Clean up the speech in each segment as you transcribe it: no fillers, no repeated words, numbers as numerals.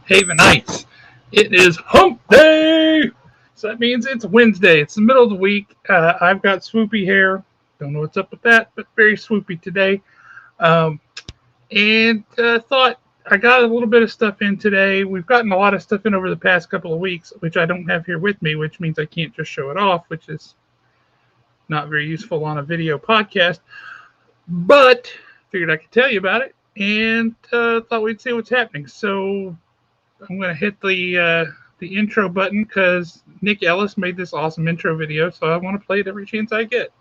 Havenites. It is hump day! So that means it's Wednesday. It's the middle of the week. I've got swoopy hair. Don't know what's up with that, but very swoopy today. Um, and thought I got a little bit of stuff in today. We've gotten a lot of stuff in over the past couple of weeks, which I don't have here with me, which means I can't just show it off, which is not very useful on a video podcast. But figured I could tell you about it and thought we'd see what's happening. So I'm going to hit the intro button because Nick Ellis made this awesome intro video, so I want to play it every chance I get.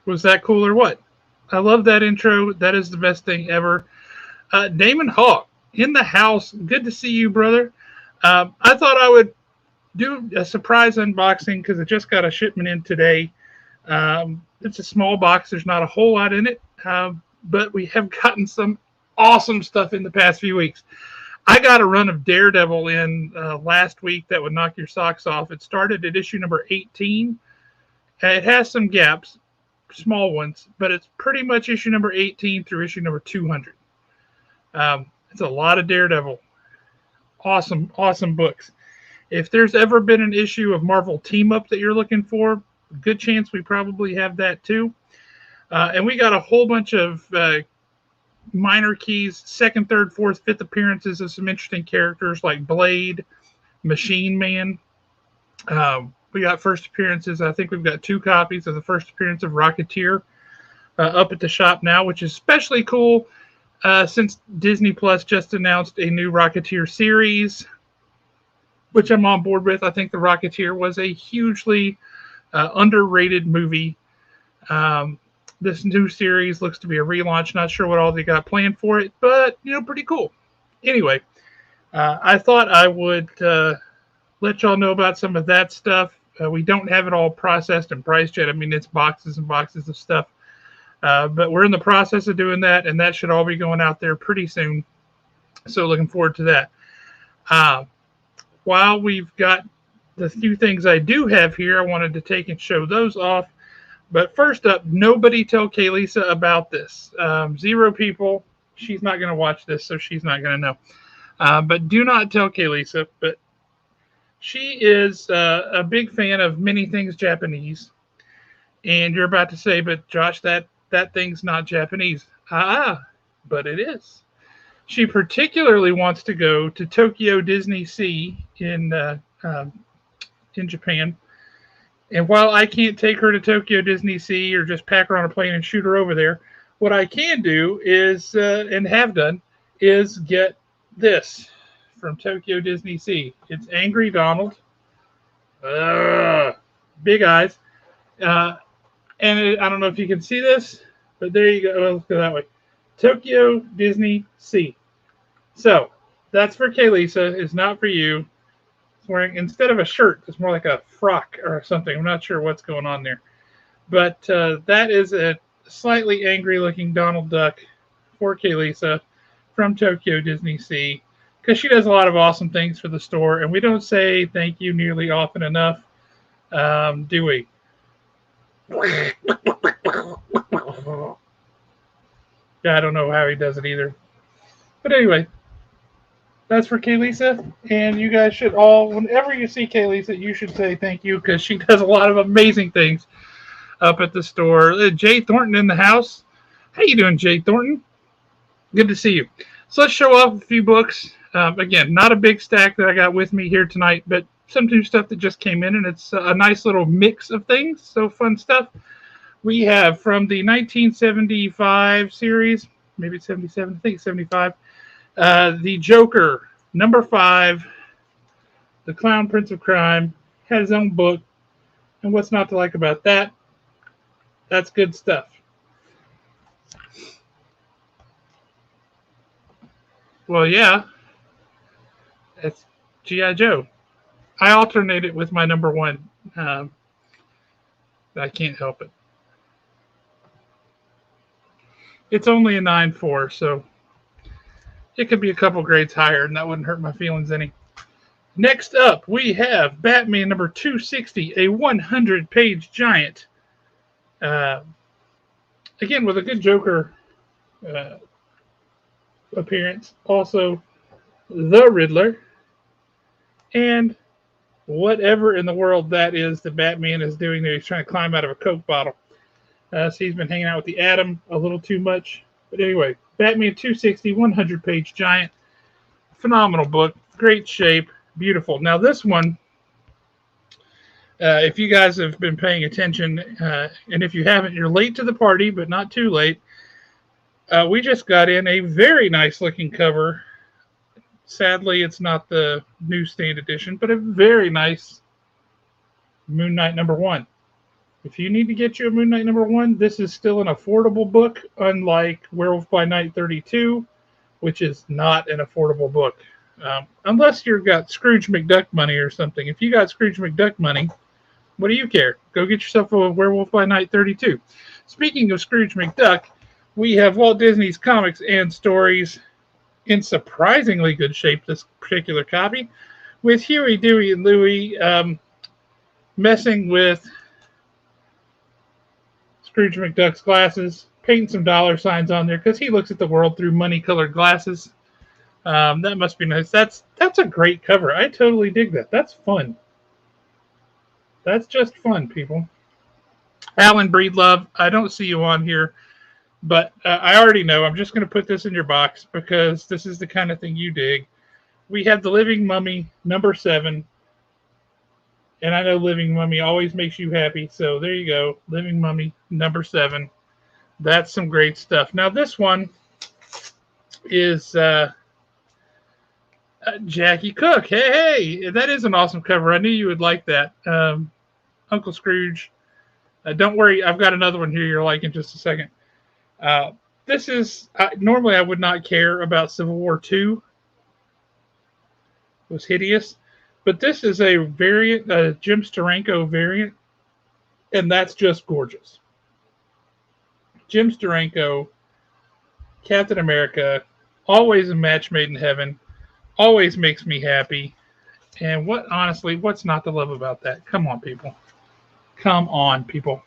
Was that cool or what? I love that intro. That is the best thing ever. Damon Hawk in the house. Good to see you, brother. I thought I would do a surprise unboxing because I just got a shipment in today. It's a small box. There's not a whole lot in it, but we have gotten some awesome stuff in the past few weeks. I got a run of Daredevil in last week that would knock your socks off. It started at issue number 18. It has some gaps, small ones, but it's pretty much issue number 18 through issue number 200. It's a lot of Daredevil. Awesome books. If there's ever been an issue of Marvel Team Up that you're looking for, good chance we probably have that too. And we got a whole bunch of minor keys, second, third, fourth, fifth appearances of some interesting characters like Blade, Machine Man. We got first appearances. I think we've got 2 copies of the first appearance of Rocketeer up at the shop now, which is especially cool since Disney Plus just announced a new Rocketeer series, which I'm on board with. I think The Rocketeer was a hugely underrated movie. This new series looks to be a relaunch. Not sure what all they got planned for it, but, pretty cool. Anyway, I thought I would let y'all know about some of that stuff. We don't have it all processed and priced yet. I mean, it's boxes and boxes of stuff. But we're in the process of doing that, and that should all be going out there pretty soon. So looking forward to that. While we've got the few things I do have here, I wanted to take and show those off. But first up, nobody tell Kaylisa about this. 0 people. She's not going to watch this, so she's not going to know. But do not tell Kaylisa. But she is a big fan of many things Japanese. And you're about to say, but Josh, that thing's not Japanese. But it is. She particularly wants to go to Tokyo Disney Sea in Japan. And while I can't take her to Tokyo Disney Sea or just pack her on a plane and shoot her over there, what I can do is, and have done, is get this from Tokyo Disney Sea. It's Angry Donald. Big eyes. And I don't know if you can see this, but there you go. Well, let's go that way. Tokyo Disney Sea. So that's for Kaylisa. It's not for you. It's wearing, instead of a shirt, it's more like a frock or something. I'm not sure what's going on there. But that is a slightly angry-looking Donald Duck for Kaylisa from Tokyo Disney Sea, because she does a lot of awesome things for the store, and we don't say thank you nearly often enough, do we? Yeah, I don't know how he does it either. But anyway, that's for Kaylisa. And you guys should all, whenever you see Kaylisa, you should say thank you, because she does a lot of amazing things up at the store. Jay Thornton in the house. How you doing, Jay Thornton? Good to see you. So let's show off a few books. Again, not a big stack that I got with me here tonight, but some new stuff that just came in, and it's a nice little mix of things. So fun stuff. We have from the 1975 series, maybe it's 77, I think it's 75, the Joker, number 5, the Clown Prince of Crime, had his own book. And what's not to like about that? That's good stuff. Well, yeah, that's G.I. Joe. I alternate it with my number 1. I can't help it. It's only a 9.4, so it could be a couple grades higher, and that wouldn't hurt my feelings any. Next up, we have Batman number 260, a 100-page giant. Uh, again, with a good Joker uh, appearance. Also, the Riddler. And whatever in the world that is that Batman is doing there. He's trying to climb out of a Coke bottle. So he's been hanging out with the Atom a little too much. But anyway, Batman 260, 100-page giant. Phenomenal book. Great shape. Beautiful. Now this one, if you guys have been paying attention, and if you haven't, you're late to the party, but not too late. We just got in a very nice looking cover. Sadly, it's not the newsstand edition, but a very nice Moon Knight #1. If you need to get you a Moon Knight #1, this is still an affordable book, unlike Werewolf by Night 32, which is not an affordable book. Unless you've got Scrooge McDuck money or something. If you got Scrooge McDuck money, what do you care? Go get yourself a Werewolf by Night 32. Speaking of Scrooge McDuck, we have Walt Disney's Comics and Stories in surprisingly good shape, this particular copy, with Huey, Dewey, and Louie messing with Scrooge McDuck's glasses, painting some dollar signs on there because he looks at the world through money-colored glasses. That must be nice. That's a great cover. I totally dig that. That's fun. That's just fun, people. Alan Breedlove, I don't see you on here, but I already know. I'm just going to put this in your box because this is the kind of thing you dig. We have the Living Mummy #7. And I know Living Mummy always makes you happy. So there you go. Living Mummy #7. That's some great stuff. Now this one is Jackie Cook. Hey, that is an awesome cover. I knew you would like that. Uncle Scrooge. Don't worry. I've got another one here you'll like in just a second. This is, normally I would not care about Civil War II. It was hideous. But this is a variant, a Jim Steranko variant, and that's just gorgeous. Jim Steranko, Captain America, always a match made in heaven, always makes me happy. And honestly, what's not to love about that? Come on, people. Come on, people.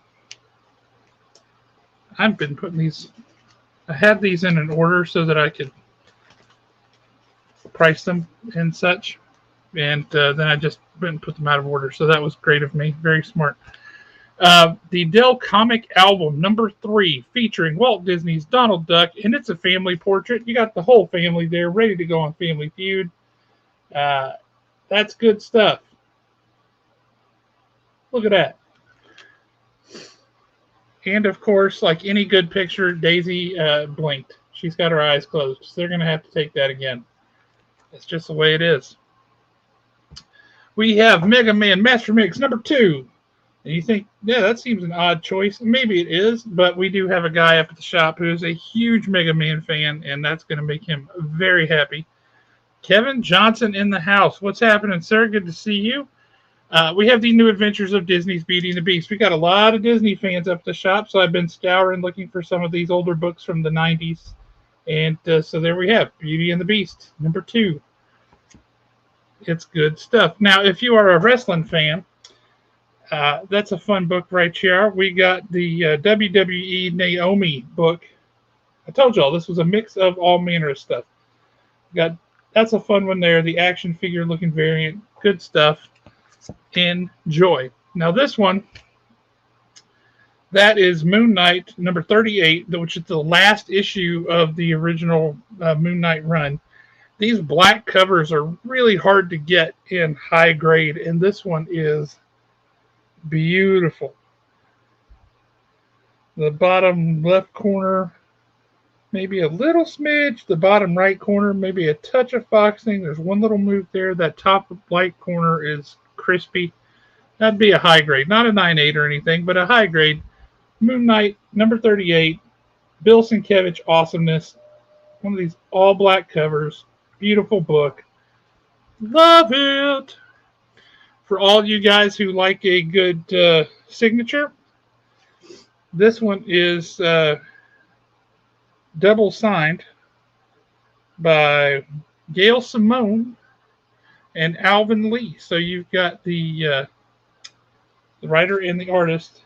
I've been putting these, I had these in an order so that I could price them and such. And then I just went and put them out of order. So that was great of me. Very smart. The Dell Comic Album #3 featuring Walt Disney's Donald Duck. And it's a family portrait. You got the whole family there ready to go on Family Feud. That's good stuff. Look at that. And, of course, like any good picture, Daisy blinked. She's got her eyes closed. So they're going to have to take that again. That's just the way it is. We have Mega Man Master Mix #2. And you think, yeah, that seems an odd choice. Maybe it is, but we do have a guy up at the shop who is a huge Mega Man fan, and that's going to make him very happy. Kevin Johnson in the house. What's happening, sir? Good to see you. We have the New Adventures of Disney's Beauty and the Beast. We got a lot of Disney fans up at the shop, so I've been scouring looking for some of these older books from the 90s. And so there we have Beauty and the Beast, #2. It's good stuff. Now, if you are a wrestling fan, that's a fun book right here. We got the WWE Naomi book. I told y'all this was a mix of all manner of stuff. That's a fun one there. The action figure looking variant. Good stuff. Enjoy. Now this one, that is Moon Knight #38, which is the last issue of the original Moon Knight run. These black covers are really hard to get in high grade, and this one is beautiful. The bottom left corner, maybe a little smidge. The bottom right corner, maybe a touch of foxing. There's one little move there. That top right corner is crispy. That'd be a high grade. Not a 9.8 or anything, but a high grade. Moon Knight #38. Bill Sienkiewicz awesomeness. One of these all black covers. Beautiful book. Love it. For all you guys who like a good signature, this one is double signed by Gail Simone and Alvin Lee. So you've got the writer and the artist,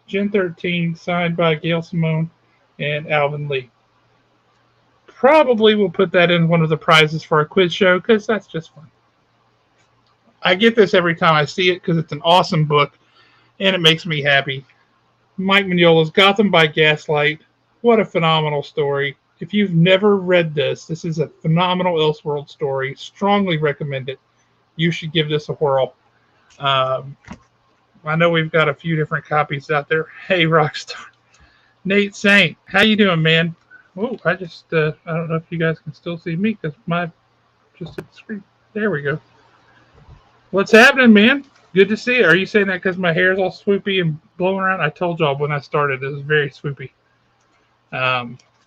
Gen 13, signed by Gail Simone and Alvin Lee. Probably we'll put that in one of the prizes for our quiz show because that's just fun. I get this every time I see it because it's an awesome book and it makes me happy. Mike Mignola's Gotham by Gaslight. What a phenomenal story. If you've never read this, this is a phenomenal Elseworld story. Strongly recommend it. You should give this a whirl. I know we've got a few different copies out there. Hey, Rockstar. Nate Saint, how you doing, man? Oh, I don't know if you guys can still see me because my just hit the screen. There we go. What's happening, man? Good to see you. Are you saying that because my hair is all swoopy and blowing around? I told y'all when I started it was very swoopy.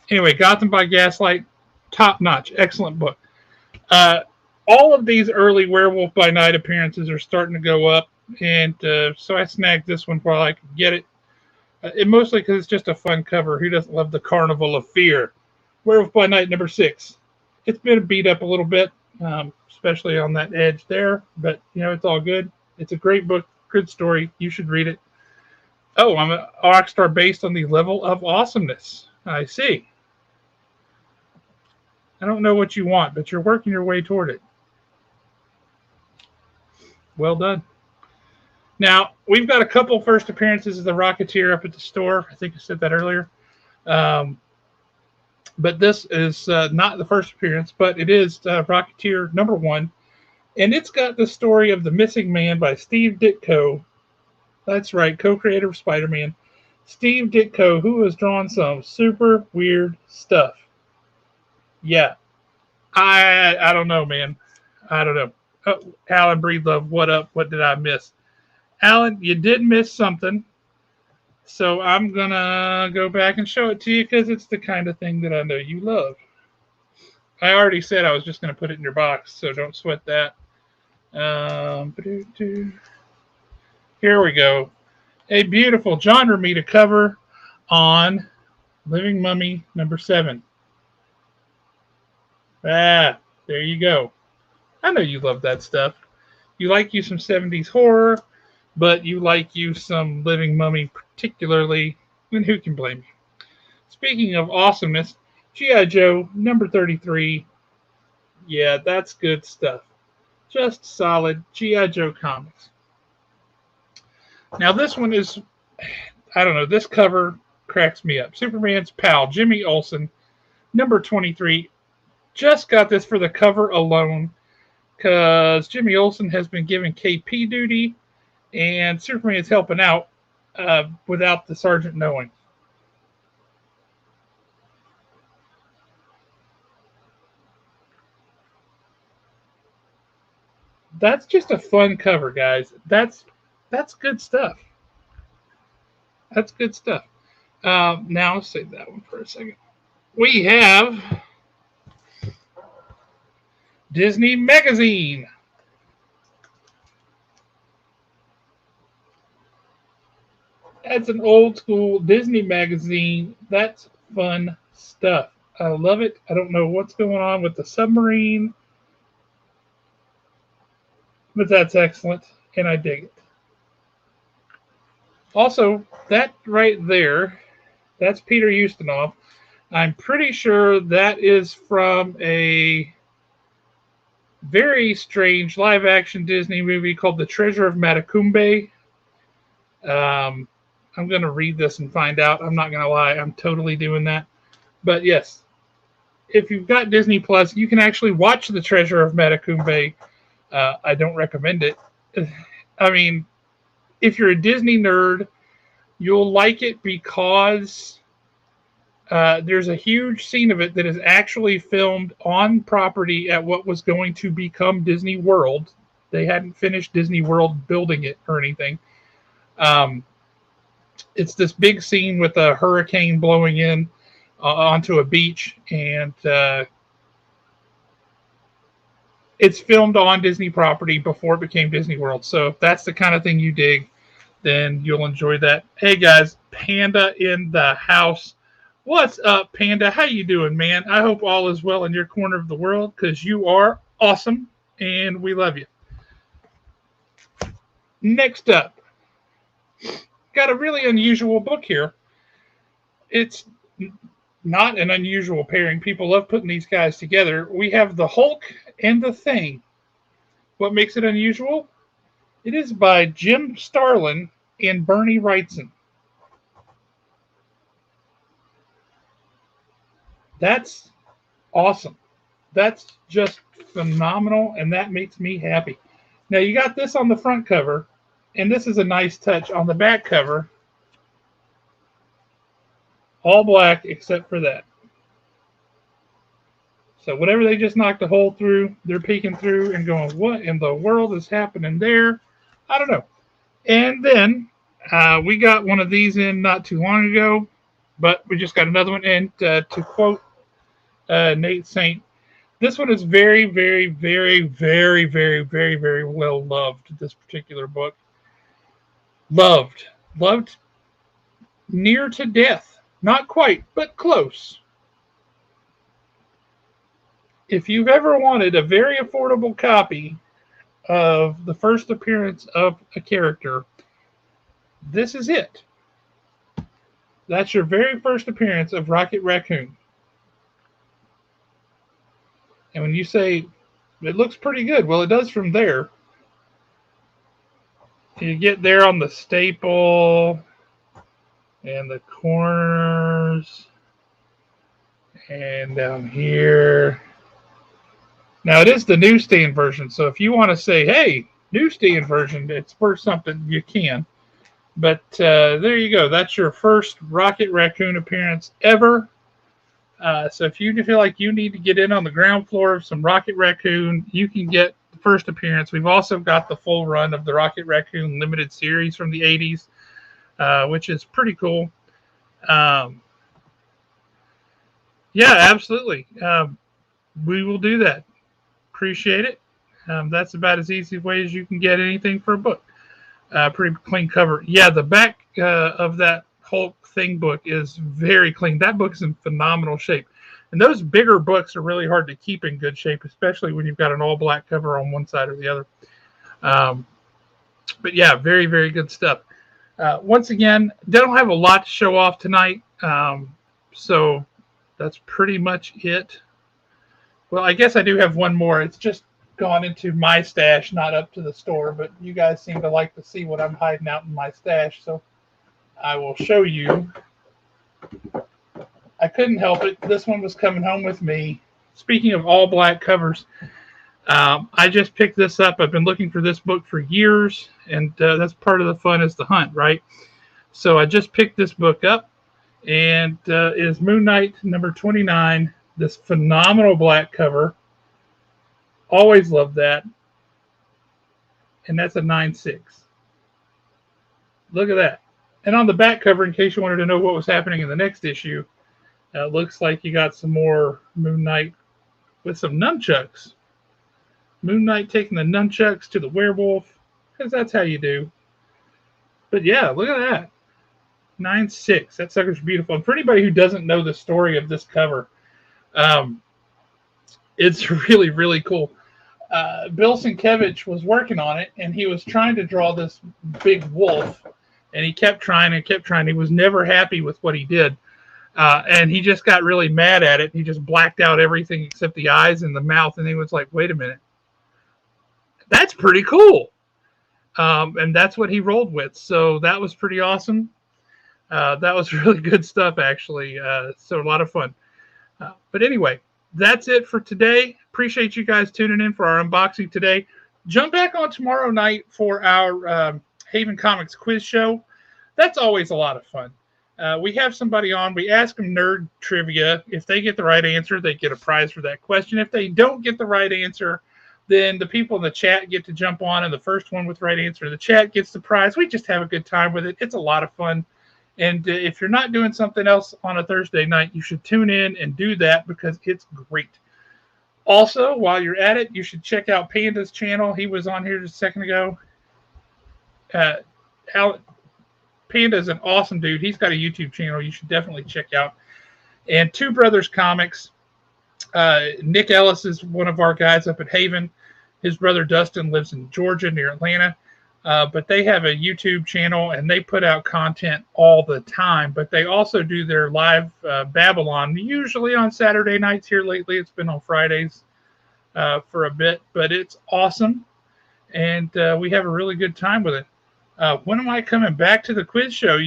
Anyway, Gotham by Gaslight, top notch, excellent book. All of these early Werewolf by Night appearances are starting to go up, and so I snagged this one while I could get it. Mostly because it's just a fun cover. Who doesn't love the Carnival of Fear? Werewolf by Night number 6. It's been beat up a little bit, especially on that edge there, but it's all good. It's a great book, good story. You should read it. Oh, I'm a Rockstar based on the level of awesomeness. I see. I don't know what you want, but you're working your way toward it. Well done. Now, we've got a couple first appearances of the Rocketeer up at the store. I think I said that earlier. But this is not the first appearance, but it is Rocketeer number 1. And it's got the story of the missing man by Steve Ditko. That's right, co-creator of Spider-Man. Steve Ditko, who has drawn some super weird stuff. Yeah. I don't know, man. I don't know. Oh, Alan Breedlove, what up? What did I miss? Alan, you did miss something. So I'm going to go back and show it to you because it's the kind of thing that I know you love. I already said I was just going to put it in your box, so don't sweat that. Here we go. A beautiful John Romita cover on Living Mummy number 7. There you go. I know you love that stuff. You like you some 70s horror, but you like you some Living Mummy particularly, and who can blame you? Speaking of awesomeness, G.I. Joe number 33. Yeah, that's good stuff. Just solid G.I. Joe comics. Now this one is, I don't know, this cover cracks me up. Superman's pal, Jimmy Olsen, number 23. Just got this for the cover alone because Jimmy Olsen has been given KP duty and Superman is helping out without the sergeant knowing. That's just a fun cover, guys. That's good stuff. That's good stuff. Now, let's save that one for a second. We have Disney Magazine. That's an old school Disney magazine. That's fun stuff. I love it. I don't know what's going on with the submarine, but that's excellent, and I dig it. Also, that right there, that's Peter Ustinov. I'm pretty sure that is from a very strange live-action Disney movie called The Treasure of Matacumbe. I'm going to read this and find out. I'm not going to lie. I'm totally doing that. But yes, if you've got Disney Plus, you can actually watch The Treasure of Matacumbe. I don't recommend it. I mean, if you're a Disney nerd, you'll like it because there's a huge scene of it that is actually filmed on property at what was going to become Disney World. They hadn't finished Disney World building it or anything. It's this big scene with a hurricane blowing in onto a beach, and it's filmed on Disney property before it became Disney World. So if that's the kind of thing you dig, then you'll enjoy that. Hey guys, Panda in the house. What's up, Panda? How you doing, man? I hope all is well in your corner of the world because you are awesome and we love you. Next up, got a really unusual book here. It's not an unusual pairing. People love putting these guys together. We have the Hulk and the Thing. What makes it unusual? It is by Jim Starlin and Bernie Wrightson. That's awesome. That's just phenomenal, and that makes me happy. Now, you got this on the front cover, and this is a nice touch on the back cover. All black except for that. So whatever they just knocked a hole through, they're peeking through and going, what in the world is happening there? I don't know. And then we got one of these in not too long ago, but we just got another one in. To quote Nate Saint, this one is very, very, very, very, very, very, very well loved, this particular book. Loved near to death. Not quite, but close. If you've ever wanted a very affordable copy of the first appearance of a character, this is it. That's your very first appearance of Rocket Raccoon. And when you say, it looks pretty good, well, it does from there. You get there on the staple and the corners and down here. Now, it is the newsstand version, so if you want to say, hey, newsstand version, it's worth something, you can. But there you go. That's your first Rocket Raccoon appearance ever. So if you feel like you need to get in on the ground floor of some Rocket Raccoon, you can get the first appearance. We've also got the full run of the Rocket Raccoon limited series from the 80s, which is pretty cool. Yeah, absolutely. We will do that. Appreciate it. That's about as easy a way as you can get anything for a book. Pretty clean cover. Yeah, the back of that Hulk Thing book is very clean. That book is in phenomenal shape. And those bigger books are really hard to keep in good shape, especially when you've got an all black cover on one side or the other. But yeah, very, very good stuff. Once again, they don't have a lot to show off tonight. So that's pretty much it. Well, I guess I do have one more. It's just gone into my stash, not up to the store, but you guys seem to like to see what I'm hiding out in my stash, so I will show you. I couldn't help it. This one was coming home with me. Speaking of all black covers, I just picked this up. I've been looking for this book for years, and that's part of the fun is the hunt, right? So I just picked this book up, and it is Moon Knight number 29, this phenomenal black cover. Always loved that. And that's a 9.6. Look at that. And on the back cover, in case you wanted to know what was happening in the next issue, it looks like you got some more Moon Knight with some nunchucks. Moon Knight taking the nunchucks to the werewolf, because that's how you do. But yeah, look at that. 9.6. That sucker's beautiful. And for anybody who doesn't know the story of this cover, it's really, really cool. Bill Sienkiewicz was working on it, and he was trying to draw this big wolf, and he kept trying and kept trying. He was never happy with what he did, and he just got really mad at it. He just blacked out everything except the eyes and the mouth, and he was like, wait a minute. That's pretty cool. And that's what he rolled with, so that was pretty awesome. That was really good stuff, actually, so a lot of fun. But anyway, that's it for today. Appreciate you guys tuning in for our unboxing today. Jump back on tomorrow night for our Haven Comics quiz show. That's always a lot of fun. We have somebody on. We ask them nerd trivia. If they get the right answer, they get a prize for that question. If they don't get the right answer, then the people in the chat get to jump on, and the first one with the right answer in the chat gets the prize. We just have a good time with it. It's a lot of fun. And if you're not doing something else on a Thursday night, you should tune in and do that because it's great. Also, while you're at it, you should check out Panda's channel. He was on here just a second ago. Panda's an awesome dude. He's got a YouTube channel you should definitely check out. And Two Brothers Comics. Nick Ellis is one of our guys up at Haven. His brother Dustin lives in Georgia near Atlanta. But they have a YouTube channel and they put out content all the time. But they also do their live Babylon, usually on Saturday nights here lately. It's been on Fridays for a bit, but it's awesome. And we have a really good time with it. When am I coming back to the quiz show?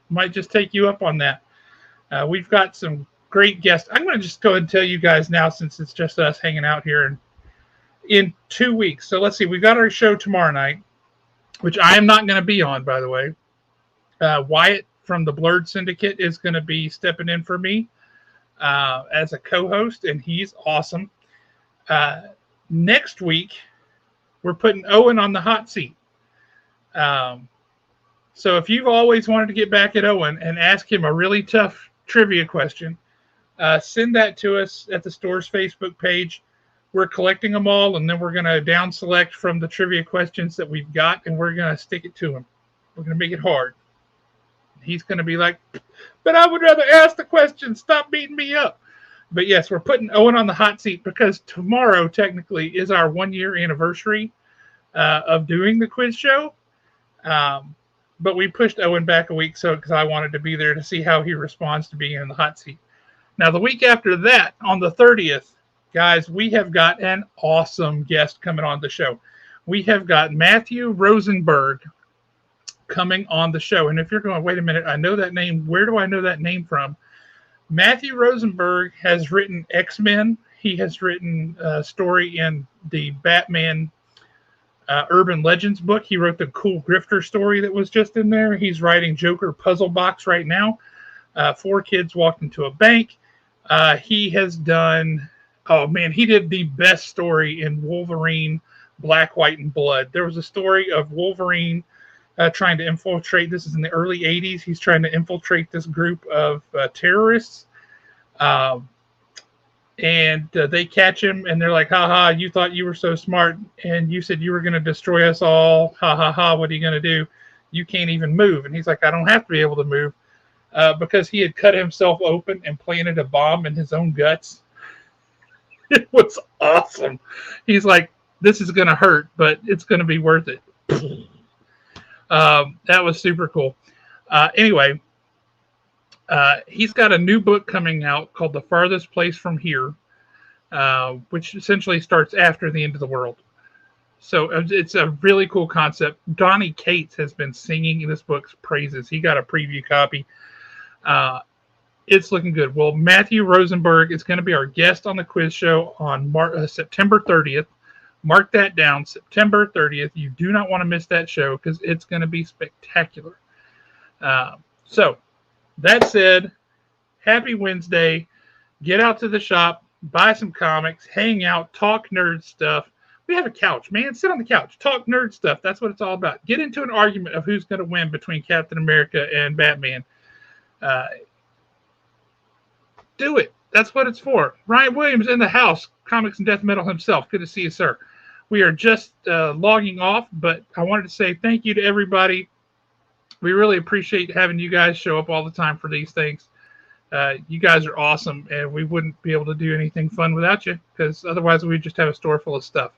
Might just take you up on that. We've got some great guests. I'm going to just go ahead and tell you guys now since it's just us hanging out here. And in 2 weeks. So let's see. We've got our show tomorrow night, which I am not going to be on, by the way. Wyatt from the Blurred Syndicate is going to be stepping in for me as a co-host, and he's awesome. Next week, we're putting Owen on the hot seat. So if you've always wanted to get back at Owen and ask him a really tough trivia question, send that to us at the store's Facebook page. We're collecting them all, and then we're going to down select from the trivia questions that we've got, and we're going to stick it to him. We're going to make it hard. He's going to be like, but I would rather ask the question. Stop beating me up. But yes, we're putting Owen on the hot seat because tomorrow technically is our 1 year anniversary of doing the quiz show. But we pushed Owen back a week because I wanted to be there to see how he responds to being in the hot seat. Now, the week after that, on the 30th, guys, we have got an awesome guest coming on the show. We have got Matthew Rosenberg coming on the show. And if you're going, wait a minute, I know that name. Where do I know that name from? Matthew Rosenberg has written X-Men. He has written a story in the Batman Urban Legends book. He wrote the Cool Grifter story that was just in there. He's writing Joker Puzzle Box right now. 4 kids walked into a bank. He has done... Oh, man, he did the best story in Wolverine, Black, White, and Blood. There was a story of Wolverine trying to infiltrate. This is in the early 80s. He's trying to infiltrate this group of terrorists. And they catch him, and they're like, ha, you thought you were so smart, and you said you were going to destroy us all. Ha, what are you going to do? You can't even move. And he's like, I don't have to be able to move because he had cut himself open and planted a bomb in his own guts. It was awesome. He's like, this is going to hurt, but it's going to be worth it. That was super cool. Anyway, he's got a new book coming out called The Farthest Place from Here, which essentially starts after the end of the world. So it's a really cool concept. Donnie Cates has been singing in this book's praises. He got a preview copy. It's looking good. Well, Matthew Rosenberg is going to be our guest on the quiz show on September 30th. Mark that down, September 30th. You do not want to miss that show because it's going to be spectacular. So, that said, happy Wednesday. Get out to the shop, buy some comics, hang out, talk nerd stuff. We have a couch, man. Sit on the couch. Talk nerd stuff. That's what it's all about. Get into an argument of who's going to win between Captain America and Batman. Do it. That's what it's for. Ryan Williams in the house, Comics and Death Metal himself. Good to see you, sir. We are just logging off, but I wanted to say thank you to everybody. We really appreciate having you guys show up all the time for these things. You guys are awesome, and we wouldn't be able to do anything fun without you because otherwise we'd just have a store full of stuff.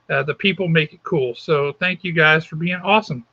The people make it cool. So thank you guys for being awesome.